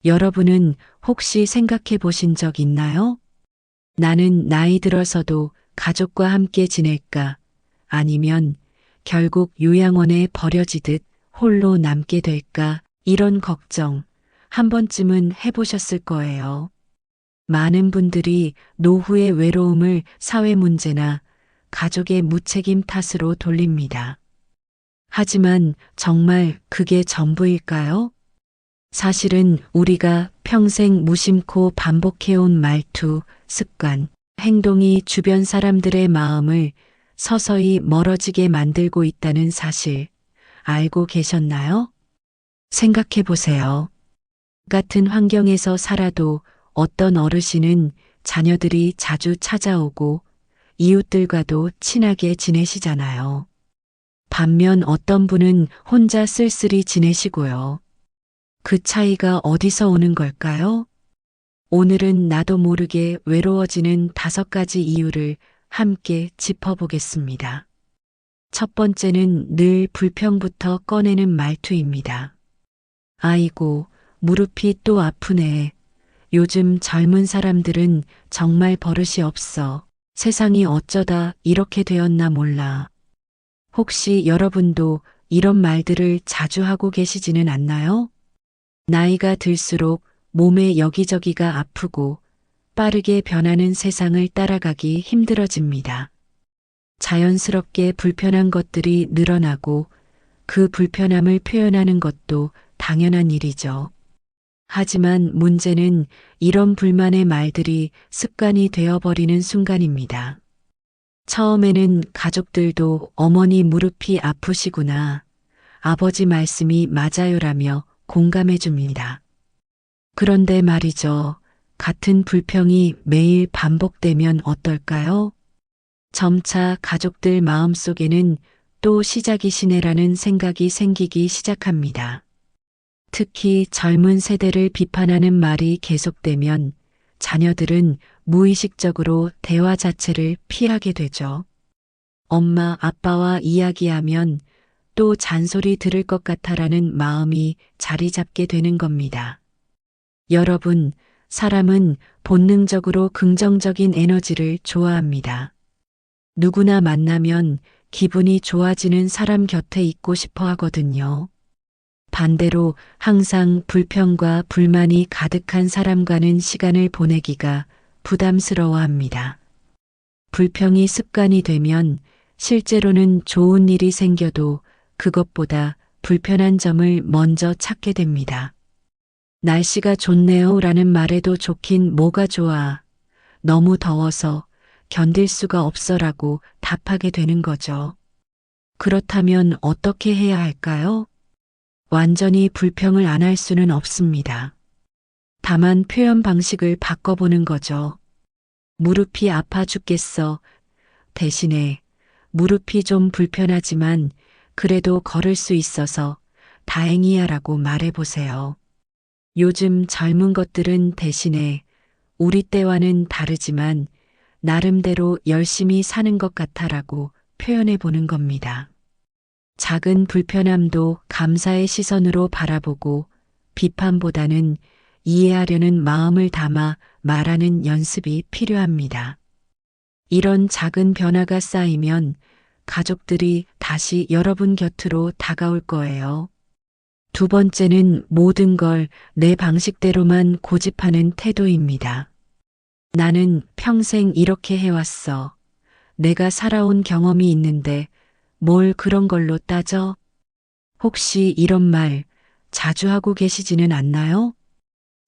여러분은 혹시 생각해 보신 적 있나요? 나는 나이 들어서도 가족과 함께 지낼까? 아니면 결국 요양원에 버려지듯 홀로 남게 될까? 이런 걱정 한 번쯤은 해보셨을 거예요. 많은 분들이 노후의 외로움을 사회 문제나 가족의 무책임 탓으로 돌립니다. 하지만 정말 그게 전부일까요? 사실은 우리가 평생 무심코 반복해온 말투, 습관, 행동이 주변 사람들의 마음을 서서히 멀어지게 만들고 있다는 사실 알고 계셨나요? 생각해 보세요. 같은 환경에서 살아도 어떤 어르신은 자녀들이 자주 찾아오고 이웃들과도 친하게 지내시잖아요. 반면 어떤 분은 혼자 쓸쓸히 지내시고요. 그 차이가 어디서 오는 걸까요? 오늘은 나도 모르게 외로워지는 5가지 이유를 함께 짚어보겠습니다. 첫 번째는 늘 불평부터 꺼내는 말투입니다. 아이고, 무릎이 또 아프네. 요즘 젊은 사람들은 정말 버릇이 없어. 세상이 어쩌다 이렇게 되었나 몰라. 혹시 여러분도 이런 말들을 자주 하고 계시지는 않나요? 나이가 들수록 몸의 여기저기가 아프고 빠르게 변하는 세상을 따라가기 힘들어집니다. 자연스럽게 불편한 것들이 늘어나고 그 불편함을 표현하는 것도 당연한 일이죠. 하지만 문제는 이런 불만의 말들이 습관이 되어버리는 순간입니다. 처음에는 가족들도 어머니 무릎이 아프시구나, 아버지 말씀이 맞아요라며 공감해 줍니다. 그런데 말이죠. 같은 불평이 매일 반복되면 어떨까요? 점차 가족들 마음속에는 또 시작이시네라는 생각이 생기기 시작합니다. 특히 젊은 세대를 비판하는 말이 계속되면 자녀들은 무의식적으로 대화 자체를 피하게 되죠. 엄마, 아빠와 이야기하면 또 잔소리 들을 것 같아라는 마음이 자리 잡게 되는 겁니다. 여러분, 사람은 본능적으로 긍정적인 에너지를 좋아합니다. 누구나 만나면 기분이 좋아지는 사람 곁에 있고 싶어 하거든요. 반대로 항상 불평과 불만이 가득한 사람과는 시간을 보내기가 부담스러워합니다. 불평이 습관이 되면 실제로는 좋은 일이 생겨도 그것보다 불편한 점을 먼저 찾게 됩니다. 날씨가 좋네요 라는 말에도 좋긴 뭐가 좋아. 너무 더워서 견딜 수가 없어라고 답하게 되는 거죠. 그렇다면 어떻게 해야 할까요? 완전히 불평을 안 할 수는 없습니다. 다만 표현 방식을 바꿔보는 거죠. 무릎이 아파 죽겠어. 대신에 무릎이 좀 불편하지만 그래도 걸을 수 있어서 다행이야라고 말해보세요. 요즘 젊은 것들은 대신에 우리 때와는 다르지만 나름대로 열심히 사는 것 같아라고 표현해 보는 겁니다. 작은 불편함도 감사의 시선으로 바라보고 비판보다는 이해하려는 마음을 담아 말하는 연습이 필요합니다. 이런 작은 변화가 쌓이면 가족들이 다시 여러분 곁으로 다가올 거예요. 두 번째는 모든 걸 내 방식대로만 고집하는 태도입니다. 나는 평생 이렇게 해왔어. 내가 살아온 경험이 있는데 뭘 그런 걸로 따져? 혹시 이런 말 자주 하고 계시지는 않나요?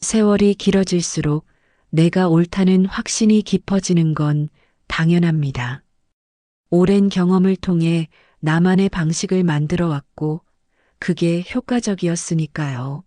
세월이 길어질수록 내가 옳다는 확신이 깊어지는 건 당연합니다. 오랜 경험을 통해 나만의 방식을 만들어 왔고 그게 효과적이었으니까요.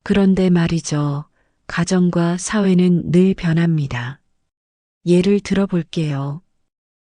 그런데 말이죠. 가정과 사회는 늘 변합니다. 예를 들어 볼게요.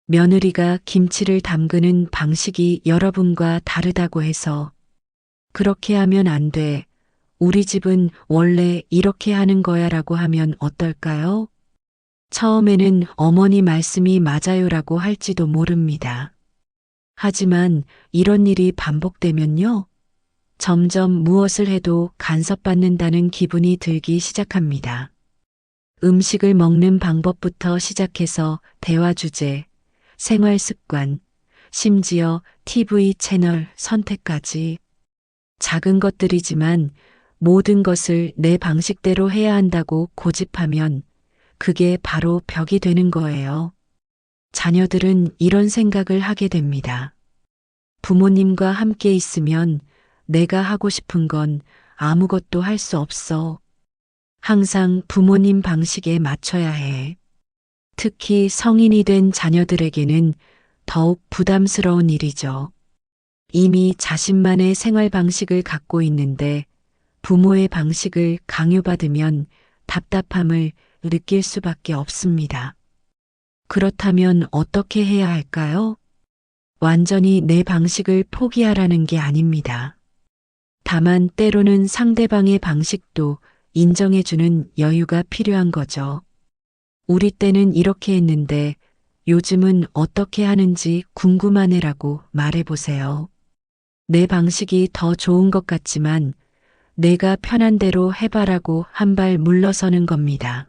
며느리가 김치를 담그는 방식이 여러분과 다르다고 해서 그렇게 하면 안 돼. 우리 집은 원래 이렇게 하는 거야 라고 하면 어떨까요? 처음에는 어머니 말씀이 맞아요라고 할지도 모릅니다. 하지만 이런 일이 반복되면요. 점점 무엇을 해도 간섭받는다는 기분이 들기 시작합니다. 음식을 먹는 방법부터 시작해서 대화 주제, 생활 습관, 심지어 TV 채널 선택까지 작은 것들이지만 모든 것을 내 방식대로 해야 한다고 고집하면 그게 바로 벽이 되는 거예요. 자녀들은 이런 생각을 하게 됩니다. 부모님과 함께 있으면 내가 하고 싶은 건 아무것도 할 수 없어. 항상 부모님 방식에 맞춰야 해. 특히 성인이 된 자녀들에게는 더욱 부담스러운 일이죠. 이미 자신만의 생활 방식을 갖고 있는데 부모의 방식을 강요받으면 답답함을 느낄 수밖에 없습니다. 그렇다면 어떻게 해야 할까요? 완전히 내 방식을 포기하라는 게 아닙니다. 다만 때로는 상대방의 방식도 인정해주는 여유가 필요한 거죠. 우리 때는 이렇게 했는데 요즘은 어떻게 하는지 궁금하네라고 말해보세요. 내 방식이 더 좋은 것 같지만 내가 편한 대로 해봐라고 한 발 물러서는 겁니다.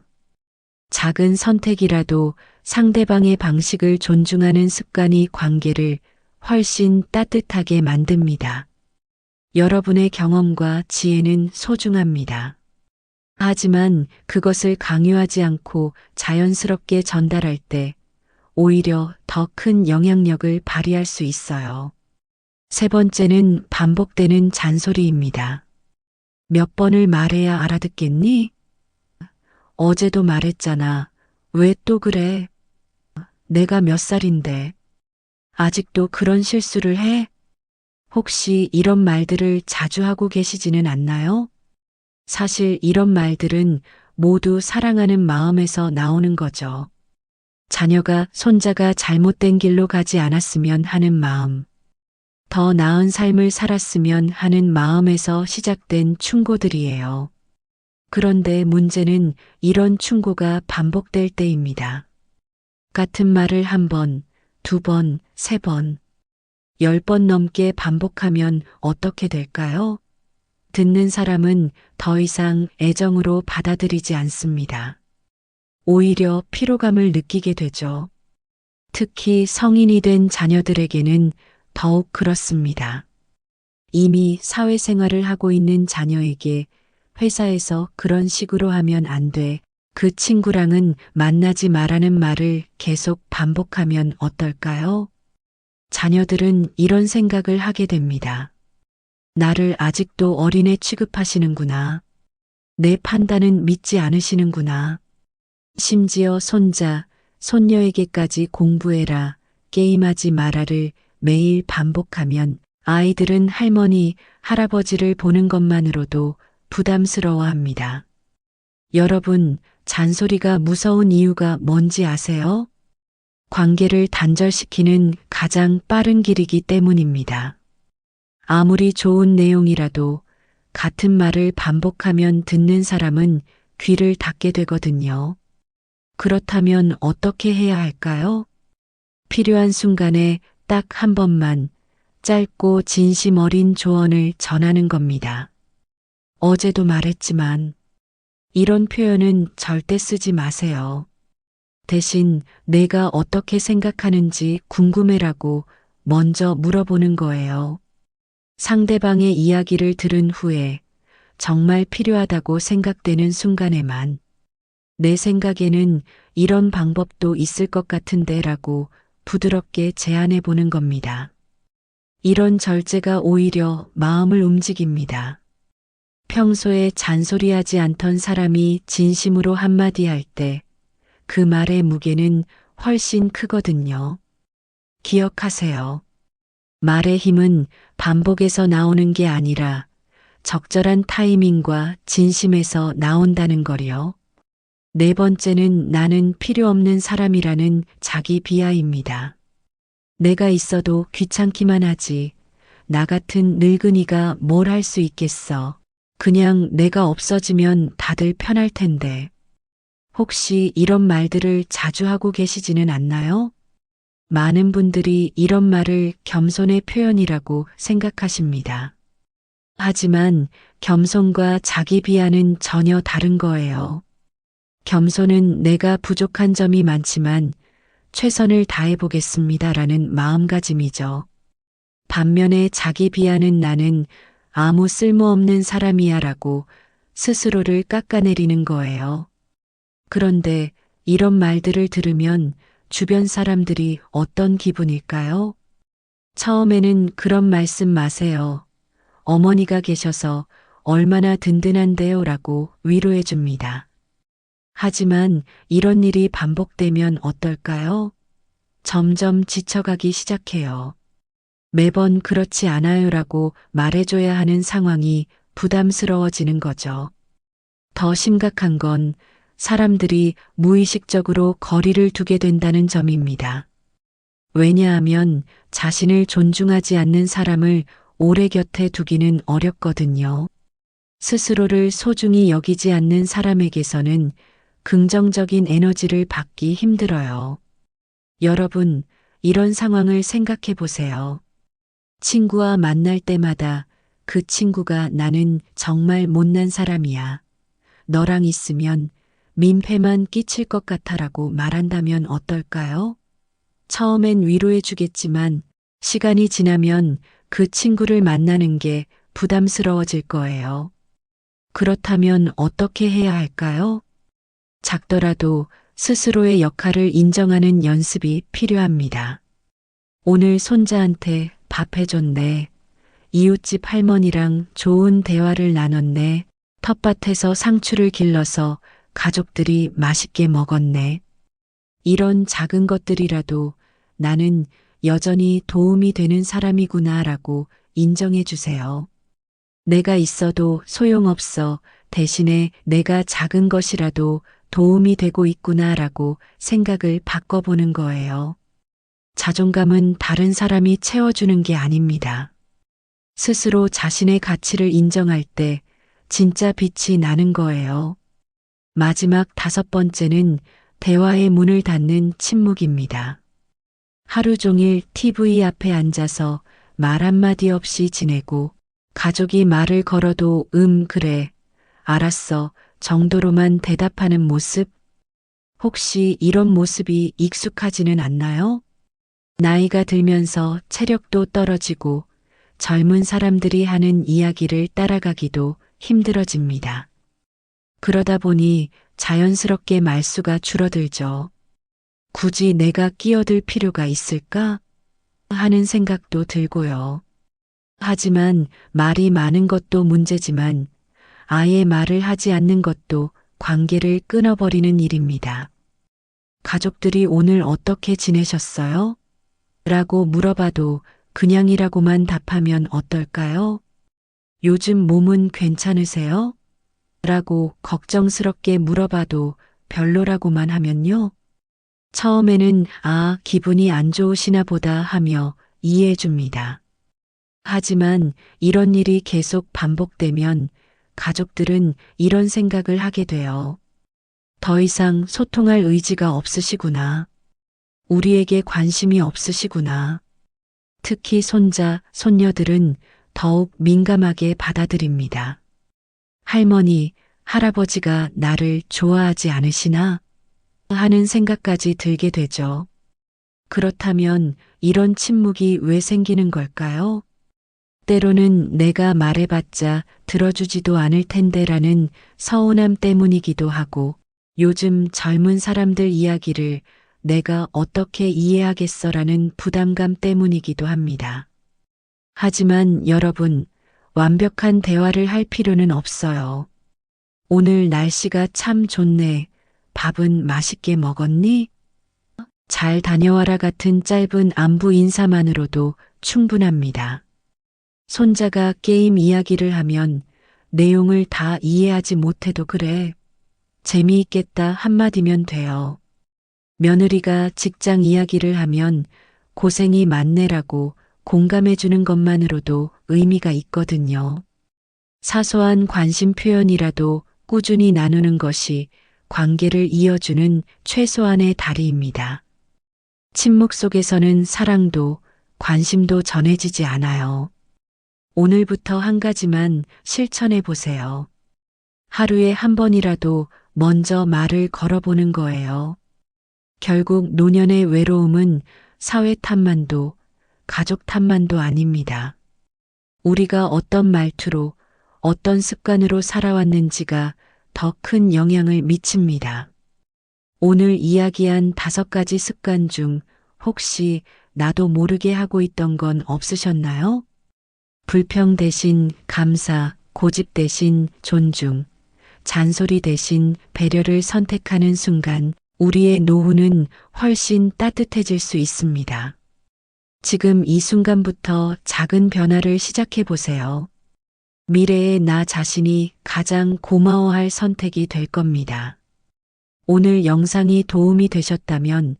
작은 선택이라도 상대방의 방식을 존중하는 습관이 관계를 훨씬 따뜻하게 만듭니다. 여러분의 경험과 지혜는 소중합니다. 하지만 그것을 강요하지 않고 자연스럽게 전달할 때 오히려 더 큰 영향력을 발휘할 수 있어요. 세 번째는 반복되는 잔소리입니다. 몇 번을 말해야 알아듣겠니? 어제도 말했잖아. 왜 또 그래? 내가 몇 살인데. 아직도 그런 실수를 해? 혹시 이런 말들을 자주 하고 계시지는 않나요? 사실 이런 말들은 모두 사랑하는 마음에서 나오는 거죠. 자녀가, 손자가 잘못된 길로 가지 않았으면 하는 마음. 더 나은 삶을 살았으면 하는 마음에서 시작된 충고들이에요. 그런데 문제는 이런 충고가 반복될 때입니다. 같은 말을 한 번, 두 번, 세 번, 10번 넘게 반복하면 어떻게 될까요? 듣는 사람은 더 이상 애정으로 받아들이지 않습니다. 오히려 피로감을 느끼게 되죠. 특히 성인이 된 자녀들에게는 더욱 그렇습니다. 이미 사회생활을 하고 있는 자녀에게 회사에서 그런 식으로 하면 안 돼. 그 친구랑은 만나지 말라는 말을 계속 반복하면 어떨까요? 자녀들은 이런 생각을 하게 됩니다. 나를 아직도 어린애 취급하시는구나. 내 판단은 믿지 않으시는구나. 심지어 손자, 손녀에게까지 공부해라, 게임하지 마라를 매일 반복하면 아이들은 할머니, 할아버지를 보는 것만으로도 부담스러워합니다. 여러분, 잔소리가 무서운 이유가 뭔지 아세요? 관계를 단절시키는 가장 빠른 길이기 때문입니다. 아무리 좋은 내용이라도 같은 말을 반복하면 듣는 사람은 귀를 닫게 되거든요. 그렇다면 어떻게 해야 할까요? 필요한 순간에 딱 한 번만 짧고 진심 어린 조언을 전하는 겁니다. 어제도 말했지만 이런 표현은 절대 쓰지 마세요. 대신 내가 어떻게 생각하는지 궁금해라고 먼저 물어보는 거예요. 상대방의 이야기를 들은 후에 정말 필요하다고 생각되는 순간에만 내 생각에는 이런 방법도 있을 것 같은데 라고 부드럽게 제안해 보는 겁니다. 이런 절제가 오히려 마음을 움직입니다. 평소에 잔소리하지 않던 사람이 진심으로 한마디 할 때 그 말의 무게는 훨씬 크거든요. 기억하세요. 말의 힘은 반복에서 나오는 게 아니라 적절한 타이밍과 진심에서 나온다는 거요. 네 번째는 나는 필요 없는 사람이라는 자기 비하입니다. 내가 있어도 귀찮기만 하지. 나 같은 늙은이가 뭘 할 수 있겠어. 그냥 내가 없어지면 다들 편할 텐데. 혹시 이런 말들을 자주 하고 계시지는 않나요? 많은 분들이 이런 말을 겸손의 표현이라고 생각하십니다. 하지만 겸손과 자기 비하는 전혀 다른 거예요. 겸손은 내가 부족한 점이 많지만 최선을 다해보겠습니다라는 마음가짐이죠. 반면에 자기 비하는 나는 아무 쓸모없는 사람이야라고 스스로를 깎아내리는 거예요. 그런데 이런 말들을 들으면 주변 사람들이 어떤 기분일까요? 처음에는 그런 말씀 마세요. 어머니가 계셔서 얼마나 든든한데요 라고 위로해 줍니다. 하지만 이런 일이 반복되면 어떨까요? 점점 지쳐가기 시작해요. 매번 그렇지 않아요라고 말해줘야 하는 상황이 부담스러워지는 거죠. 더 심각한 건 사람들이 무의식적으로 거리를 두게 된다는 점입니다. 왜냐하면 자신을 존중하지 않는 사람을 오래 곁에 두기는 어렵거든요. 스스로를 소중히 여기지 않는 사람에게서는 긍정적인 에너지를 받기 힘들어요. 여러분, 이런 상황을 생각해 보세요. 친구와 만날 때마다 그 친구가 나는 정말 못난 사람이야. 너랑 있으면 민폐만 끼칠 것 같아라고 말한다면 어떨까요? 처음엔 위로해 주겠지만 시간이 지나면 그 친구를 만나는 게 부담스러워질 거예요. 그렇다면 어떻게 해야 할까요? 작더라도 스스로의 역할을 인정하는 연습이 필요합니다. 오늘 손자한테 밥 해줬네. 이웃집 할머니랑 좋은 대화를 나눴네. 텃밭에서 상추를 길러서 가족들이 맛있게 먹었네. 이런 작은 것들이라도 나는 여전히 도움이 되는 사람이구나라고 인정해 주세요. 내가 있어도 소용없어. 대신에 내가 작은 것이라도 도움이 되고 있구나라고 생각을 바꿔보는 거예요. 자존감은 다른 사람이 채워주는 게 아닙니다. 스스로 자신의 가치를 인정할 때 진짜 빛이 나는 거예요. 마지막 5번째는 대화의 문을 닫는 침묵입니다. 하루 종일 TV 앞에 앉아서 말 한마디 없이 지내고 가족이 말을 걸어도 그래, 알았어 정도로만 대답하는 모습. 혹시 이런 모습이 익숙하지는 않나요? 나이가 들면서 체력도 떨어지고 젊은 사람들이 하는 이야기를 따라가기도 힘들어집니다. 그러다 보니 자연스럽게 말수가 줄어들죠. 굳이 내가 끼어들 필요가 있을까? 하는 생각도 들고요. 하지만 말이 많은 것도 문제지만 아예 말을 하지 않는 것도 관계를 끊어버리는 일입니다. 가족들이 오늘 어떻게 지내셨어요? 라고 물어봐도 그냥이라고만 답하면 어떨까요? 요즘 몸은 괜찮으세요? 라고 걱정스럽게 물어봐도 별로라고만 하면요. 처음에는 기분이 안 좋으시나 보다 하며 이해해 줍니다. 하지만 이런 일이 계속 반복되면 가족들은 이런 생각을 하게 돼요. 더 이상 소통할 의지가 없으시구나. 우리에게 관심이 없으시구나. 특히 손자, 손녀들은 더욱 민감하게 받아들입니다. 할머니, 할아버지가 나를 좋아하지 않으시나? 하는 생각까지 들게 되죠. 그렇다면 이런 침묵이 왜 생기는 걸까요? 때로는 내가 말해봤자 들어주지도 않을 텐데라는 서운함 때문이기도 하고 요즘 젊은 사람들 이야기를 내가 어떻게 이해하겠어라는 부담감 때문이기도 합니다. 하지만 여러분, 완벽한 대화를 할 필요는 없어요. 오늘 날씨가 참 좋네. 밥은 맛있게 먹었니? 잘 다녀와라 같은 짧은 안부 인사만으로도 충분합니다. 손자가 게임 이야기를 하면 내용을 다 이해하지 못해도 그래. 재미있겠다 한마디면 돼요. 며느리가 직장 이야기를 하면 고생이 많네라고 공감해주는 것만으로도 의미가 있거든요. 사소한 관심 표현이라도 꾸준히 나누는 것이 관계를 이어주는 최소한의 다리입니다. 침묵 속에서는 사랑도 관심도 전해지지 않아요. 오늘부터 한 가지만 실천해 보세요. 하루에 한 번이라도 먼저 말을 걸어보는 거예요. 결국 노년의 외로움은 사회 탓만도 가족 탓만도 아닙니다. 우리가 어떤 말투로 어떤 습관으로 살아왔는지가 더 큰 영향을 미칩니다. 오늘 이야기한 5가지 습관 중 혹시 나도 모르게 하고 있던 건 없으셨나요? 불평 대신 감사, 고집 대신 존중, 잔소리 대신 배려를 선택하는 순간 우리의 노후는 훨씬 따뜻해질 수 있습니다. 지금 이 순간부터 작은 변화를 시작해 보세요. 미래의 나 자신이 가장 고마워할 선택이 될 겁니다. 오늘 영상이 도움이 되셨다면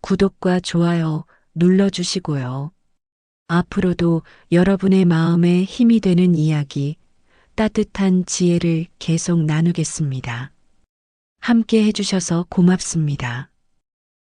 구독과 좋아요 눌러주시고요. 앞으로도 여러분의 마음에 힘이 되는 이야기, 따뜻한 지혜를 계속 나누겠습니다. 함께 해주셔서 고맙습니다.